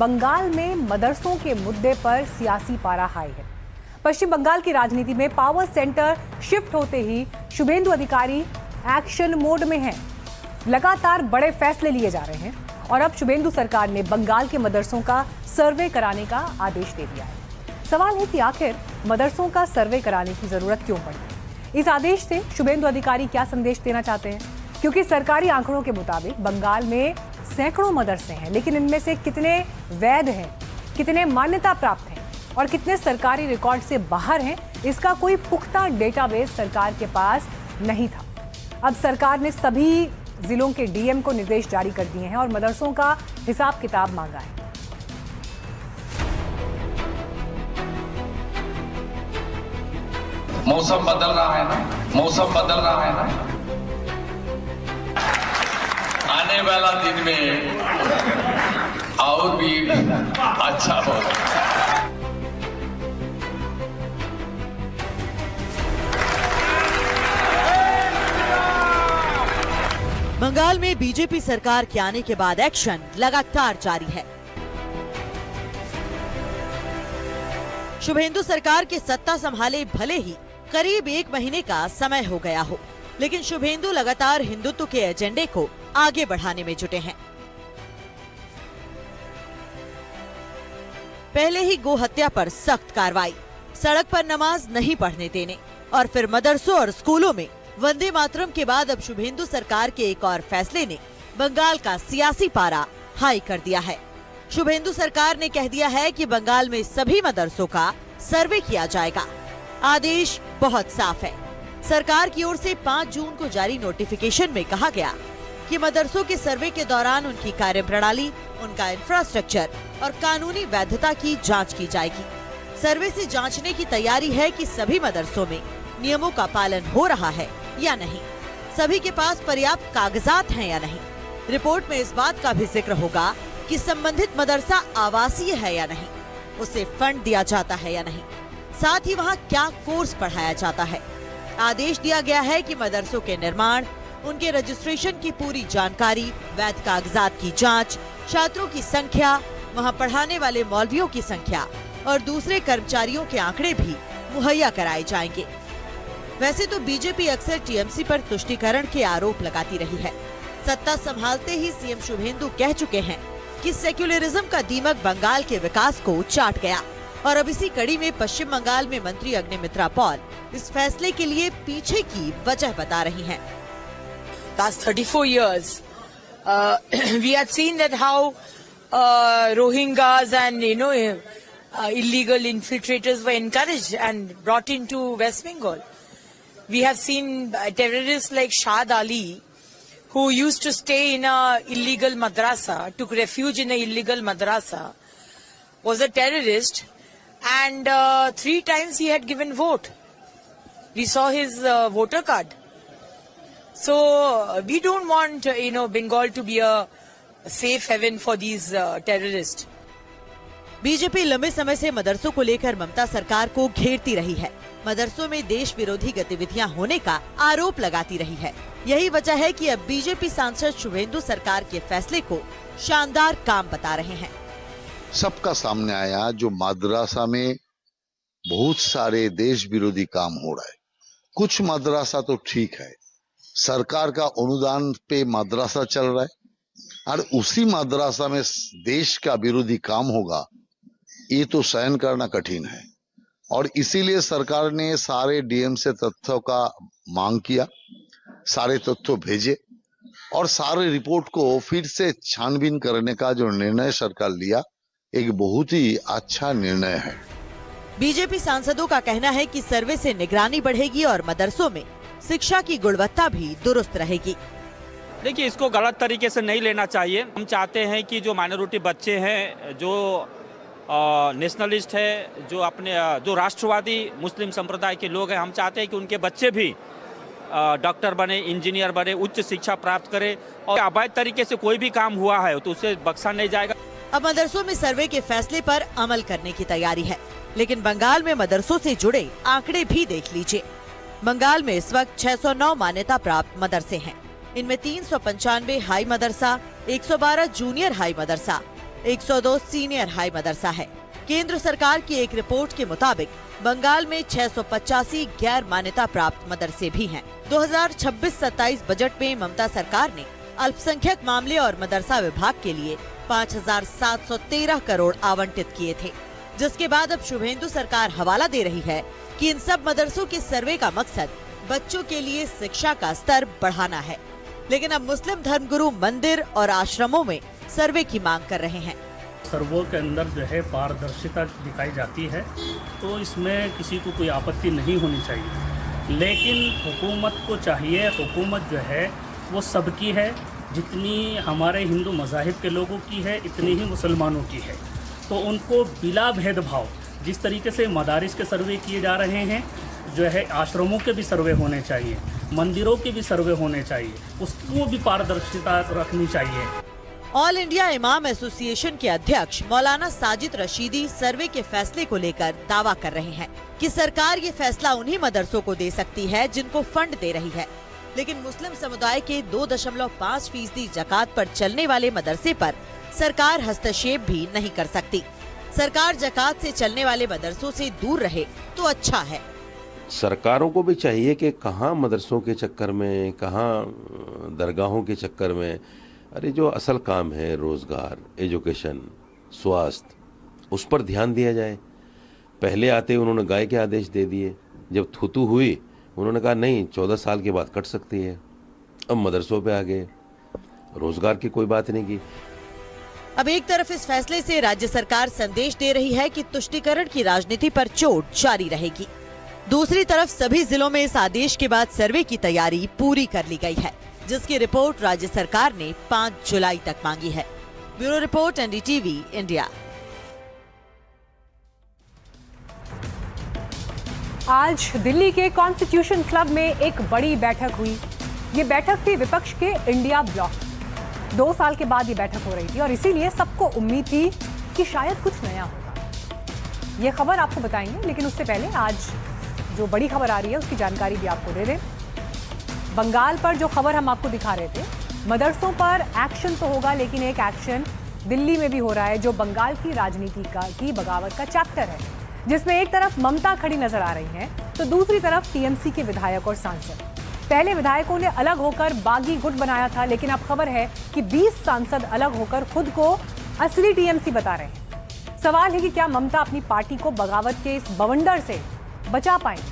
बंगाल में मदरसों के मुद्दे पर सियासी पारा हाई है। पश्चिम बंगाल की राजनीति में पावर सेंटर शिफ्ट होते ही शुभेंदु अधिकारी एक्शन मोड में हैं। लगातार बड़े फैसले लिए जा रहे हैं और अब शुभेंदु सरकार ने बंगाल के मदरसों का सर्वे कराने का आदेश दे दिया है। सवाल है कि आखिर मदरसों का सर्वे कराने की जरूरत क्यों पड़ी? इस आदेश से शुभेंदु अधिकारी क्या संदेश देना चाहते हैं? क्योंकि सरकारी आंकड़ों के मुताबिक बंगाल में सैकड़ों मदरसे हैं, लेकिन इनमें से कितने वैध हैं, कितने मान्यता प्राप्त हैं और कितने सरकारी रिकॉर्ड से बाहर हैं, इसका कोई पुख्ता डेटाबेस सरकार के पास नहीं था। अब सरकार ने सभी जिलों के डीएम को निर्देश जारी कर दिए हैं और मदरसों का हिसाब किताब मांगा है। मौसम बदल रहा है ना, मौसम बदल रहा है ना। आने वाला दिन में और भी अच्छा होगा। बंगाल में बीजेपी सरकार के आने के बाद एक्शन लगातार जारी है। शुभेंदु सरकार के सत्ता संभाले भले ही करीब 1 महीने का समय हो गया हो, लेकिन शुभेंदु लगातार हिंदुत्व के एजेंडे को आगे बढ़ाने में जुटे हैं। पहले ही गो हत्या पर सख्त कार्रवाई, सड़क पर नमाज नहीं पढ़ने देने और फिर मदरसों और स्कूलों में वंदे मातरम के बाद अब शुभेंदु सरकार के एक और फैसले ने बंगाल का सियासी पारा हाई कर दिया है। शुभेंदु सरकार ने कह दिया है कि बंगाल में सभी मदरसों का सर्वे किया जाएगा। आदेश बहुत साफ है। सरकार की ओर से 5 जून को जारी नोटिफिकेशन में कहा गया कि मदरसों के सर्वे के दौरान उनकी कार्यप्रणाली, उनका इंफ्रास्ट्रक्चर और कानूनी वैधता की जांच की जाएगी। सर्वे से जांचने की तैयारी है कि सभी मदरसों में नियमों का पालन हो रहा है या नहीं, सभी के पास पर्याप्त कागजात हैं या नहीं। रिपोर्ट में इस बात का भी जिक्र होगा कि संबंधित मदरसा आवासीय है या नहीं, उसे फंड दिया जाता है या नहीं, साथ ही वहाँ क्या कोर्स पढ़ाया जाता है। आदेश दिया गया है कि मदरसों के निर्माण, उनके रजिस्ट्रेशन की पूरी जानकारी, वैध कागजात की जांच, छात्रों की संख्या, वहां पढ़ाने वाले मौलवियों की संख्या और दूसरे कर्मचारियों के आंकड़े भी मुहैया कराए जाएंगे। वैसे तो बीजेपी अक्सर टीएमसी पर तुष्टीकरण के आरोप लगाती रही है। सत्ता संभालते ही सीएम शुभेंदु कह चुके हैं कि सेक्युलरिज्म का दीमक बंगाल के विकास को चाट गया और अब इसी कड़ी में पश्चिम बंगाल में मंत्री अग्निमित्रा पॉल इस फैसले के लिए पीछे की वजह बता रही हैं। Last 34 years, we had seen that how Rohingyas and illegal infiltrators were encouraged and brought into West Bengal. We have seen terrorists like Shad Ali, who used to stay in a illegal madrasa, took refuge in a illegal madrasa, was a terrorist, and 3 times he had given vote. We saw his voter card. So we don't want, Bengal to be a safe haven for these terrorists. BJP लंबे समय से मदरसों को लेकर ममता सरकार को घेरती रही है। मदरसों में देश विरोधी गतिविधियां होने का आरोप लगाती रही है। यही वजह है कि अब बीजेपी सांसद शुभेंदु सरकार के फैसले को शानदार काम बता रहे हैं। सबका सामने आया जो मदरसा में बहुत सारे देश विरोधी काम हो रहा है। कुछ मदरसा तो ठीक है, सरकार का अनुदान पे मदरसा चल रहा है और उसी मदरसा में देश का विरोधी काम होगा, ये तो सहन करना कठिन है। और इसीलिए सरकार ने सारे डीएम से तथ्यों का मांग किया, सारे तथ्य भेजे और सारे रिपोर्ट को फिर से छानबीन करने का जो निर्णय सरकार लिया, एक बहुत ही अच्छा निर्णय है। बीजेपी सांसदों का कहना है कि सर्वे से निगरानी बढ़ेगी और मदरसों में शिक्षा की गुणवत्ता भी दुरुस्त रहेगी। देखिए, इसको गलत तरीके से नहीं लेना चाहिए। हम चाहते हैं कि जो माइनॉरिटी बच्चे हैं, जो नेशनलिस्ट है, जो राष्ट्रवादी मुस्लिम संप्रदाय के लोग हैं, हम चाहते हैं कि उनके बच्चे भी डॉक्टर बने, इंजीनियर बने, उच्च शिक्षा प्राप्त करें और अवैध तरीके से कोई भी काम हुआ है तो उसे बख्शा नहीं जाएगा। अब मदरसों में सर्वे के फैसले पर अमल करने की तैयारी है, लेकिन बंगाल में मदरसों से जुड़े आंकड़े भी देख लीजिए। बंगाल में इस वक्त 609 मान्यता प्राप्त मदरसे हैं। इनमें 395 हाई मदरसा, 112 जूनियर हाई मदरसा, 102 सीनियर हाई मदरसा है। केंद्र सरकार की एक रिपोर्ट के मुताबिक बंगाल में 685 गैर मान्यता प्राप्त मदरसे भी हैं। 2026-27 बजट में ममता सरकार ने अल्पसंख्यक मामले और मदरसा विभाग के लिए 5,713 करोड़ आवंटित किए थे, जिसके बाद अब शुभेंदु सरकार हवाला दे रही है कि इन सब मदरसों के सर्वे का मकसद बच्चों के लिए शिक्षा का स्तर बढ़ाना है। लेकिन अब मुस्लिम धर्मगुरु मंदिर और आश्रमों में सर्वे की मांग कर रहे हैं। सर्वों के अंदर जो है पारदर्शिता दिखाई जाती है, तो इसमें किसी को कोई आपत्ति नहीं होनी चाहिए। लेकिन हुकूमत को चाहिए, हुकूमत जो है वो सबकी है, जितनी हमारे हिंदू मज़ाहिब के लोगों की है इतनी ही मुसलमानों की है। तो उनको बिला भेदभाव जिस तरीके से मदारिस के सर्वे किए जा रहे हैं, जो है आश्रमों के भी सर्वे होने चाहिए, मंदिरों के भी सर्वे होने चाहिए, उसको भी पारदर्शिता रखनी चाहिए। ऑल इंडिया इमाम एसोसिएशन के अध्यक्ष मौलाना साजिद रशीदी सर्वे के फैसले को लेकर दावा कर रहे हैं कि सरकार ये फैसला उन्हीं मदरसों को दे सकती है जिनको फंड दे रही है, लेकिन मुस्लिम समुदाय के 2.5% ज़कात पर चलने वाले मदरसे पर सरकार हस्तक्षेप भी नहीं कर सकती। सरकार ज़कात से चलने वाले मदरसों से दूर रहे तो अच्छा है। सरकारों को भी चाहिए कि कहाँ मदरसों के चक्कर में, कहाँ दरगाहों के चक्कर में, अरे जो असल काम है रोज़गार, एजुकेशन, स्वास्थ्य, उस पर ध्यान दिया जाए। पहले आते उन्होंने गाय के आदेश दे दिए, जब थूतू हुई उन्होंने कहा नहीं 14 साल के बाद कट सकती है। अब मदरसों पे आ गए, रोज़गार की कोई बात नहीं की। अब एक तरफ इस फैसले से राज्य सरकार संदेश दे रही है कि तुष्टीकरण की राजनीति पर चोट जारी रहेगी। दूसरी तरफ सभी जिलों में इस आदेश के बाद सर्वे की तैयारी पूरी कर ली गई है, जिसकी रिपोर्ट राज्य सरकार ने 5 जुलाई तक मांगी है। Bureau report, NDTV, India. आज दिल्ली के कॉन्स्टिट्यूशन क्लब में एक बड़ी बैठक हुई। ये बैठक थी विपक्ष के इंडिया ब्लॉक। 2 साल के बाद ये बैठक हो रही थी और इसीलिए सबको उम्मीद थी कि शायद कुछ नया होगा। ये खबर आपको बताएंगे, लेकिन उससे पहले आज जो बड़ी खबर आ रही है उसकी जानकारी भी आपको दे दें। बंगाल पर जो खबर हम आपको दिखा रहे थे, मदरसों पर एक्शन तो होगा, लेकिन एक एक्शन दिल्ली में भी हो रहा है जो बंगाल की राजनीति की बगावत का चैप्टर है, जिसमें एक तरफ ममता खड़ी नजर आ रही हैं तो दूसरी तरफ टीएमसी के विधायक और सांसद। पहले विधायकों ने अलग होकर बागी गुट बनाया था, लेकिन अब खबर है कि 20 सांसद अलग होकर खुद को असली टीएमसी बता रहे हैं। सवाल है कि क्या ममता अपनी पार्टी को बगावत के इस बवंडर से बचा पाएंगे?